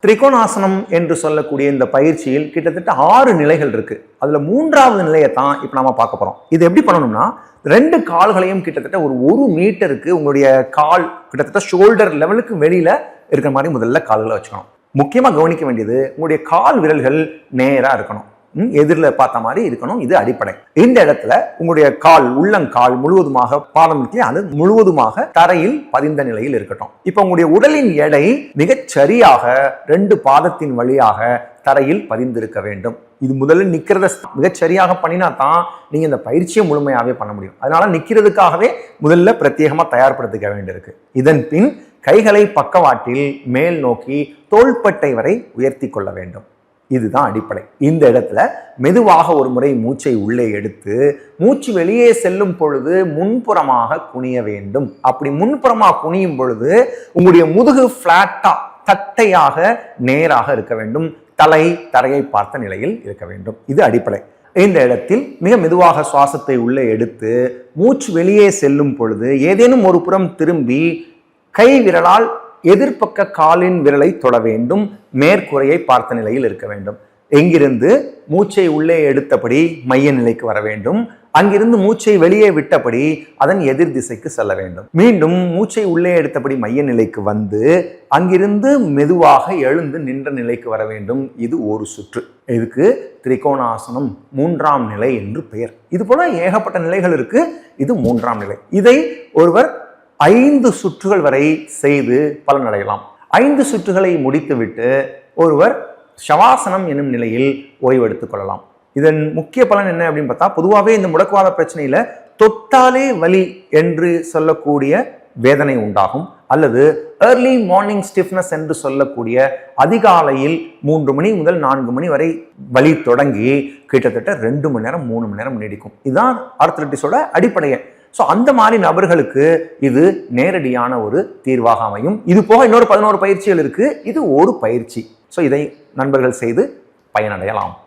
திரிகோணாசனம் என்று சொல்லக்கூடிய இந்த பயிற்சியில் கிட்டத்தட்ட 6 நிலைகள் இருக்கு. அதுல 3வது நிலையை தான் இப்ப நாம பார்க்க போறோம். இது எப்படி பண்ணணும்னா 2 கால்களையும் கிட்டத்தட்ட ஒரு 1 மீட்டருக்கு உங்களுடைய கால் கிட்டத்தட்ட ஷோல்டர் லெவலுக்கு வெளியில இருக்கிற மாதிரி முதல்ல கால்களை வச்சுக்கணும். முக்கியமா கவனிக்க வேண்டியது உங்களுடைய கால் விரல்கள் நேரா இருக்கணும், எதிரில் பார்த்த மாதிரி இருக்கணும். இது அடிப்படை. இந்த இடத்துல உங்களுடைய கால் உள்ளங்கால் முழுவதுமாக பாதம் அது முழுவதுமாக தரையில் பதிந்த நிலையில் இருக்கட்டும். இப்ப உங்களுடைய உடலின் எடை மிகச் சரியாக 2 பாதத்தின் வழியாக தரையில் பதிந்திருக்க வேண்டும். இது முதல்ல நிக்கிறத மிகச் சரியாக பண்ணினா தான் நீங்க இந்த பயிற்சியை முழுமையாவே பண்ண முடியும். அதனால நிக்கிறதுக்காகவே முதல்ல பிரத்யேகமா தயார்படுத்திக்க வேண்டியிருக்கு. இதன் பின் கைகளை பக்கவாட்டில் மேல் நோக்கி தோள்பட்டை வரை உயர்த்தி கொள்ள வேண்டும். இதுதான் அடிப்படை. இந்த இடத்துல மெதுவாக ஒரு முறை மூச்சை உள்ளே எடுத்து மூச்சு வெளியே செல்லும் பொழுது முன்புறமாக குனிய வேண்டும். அப்படி முன்புறமாக குனியும் பொழுது உங்களுடைய முதுகு பிளாட்டா தட்டையாக நேராக இருக்க வேண்டும். தலை தரையை பார்த்த நிலையில் இருக்க வேண்டும். இது அடிப்படை. இந்த இடத்தில் மிக மெதுவாக சுவாசத்தை உள்ளே எடுத்து மூச்சு வெளியே செல்லும் பொழுது ஏதேனும் ஒரு புறம் திரும்பி கை விரலால் எதிர்பக்க காலின் விரலை தொட வேண்டும். மேற்கூரையை பார்த்த நிலையில் இருக்க வேண்டும். எங்கிருந்து மூச்சை உள்ளே எடுத்தபடி மைய நிலைக்கு வர வேண்டும். அங்கிருந்து மூச்சை வெளியே விட்டபடி அதன் எதிர் திசைக்கு செல்ல வேண்டும். மீண்டும் மூச்சை உள்ளே எடுத்தபடி மைய நிலைக்கு வந்து அங்கிருந்து மெதுவாக எழுந்து நின்ற நிலைக்கு வர வேண்டும். இது ஒரு சுற்று. இதுக்கு திரிகோணாசனம் 3ஆம் நிலை என்று பெயர். இது போல ஏகப்பட்ட நிலைகள் இருக்கு. இது 3ஆம் நிலை. இதை ஒருவர் 5 சுற்றுகள் வரை செய்து பலனடையலாம். 5 சுற்றுகளை முடித்துவிட்டு ஒருவர் ஷவாசனம் என்னும் நிலையில் ஓய்வெடுத்துக் கொள்ளலாம். இதன் முக்கிய பலன் என்ன அப்படின்னு பார்த்தா, பொதுவாகவே இந்த முடக்குவாத பிரச்சனையில தொட்டாலே வலி என்று சொல்லக்கூடிய வேதனை உண்டாகும், அல்லது ஏர்லி மார்னிங் ஸ்டிஃப்னஸ் என்று சொல்லக்கூடிய அதிகாலையில் 3 மணி முதல் 4 மணி வரை வலி தொடங்கி கிட்டத்தட்ட 2 மணி நேரம் 3 மணி நேரம் நீடிக்கும். இதுதான் ஆர்த்ரைட்டிஸோட அடிப்படையை. ஸோ அந்த மாதிரி நபர்களுக்கு இது நேரடியான ஒரு தீர்வாக அமையும். இது போக இன்னொரு 11 பயிற்சிகள் இருக்கு. இது ஒரு பயிற்சி. ஸோ இதை நண்பர்கள் செய்து பயனடையலாம்.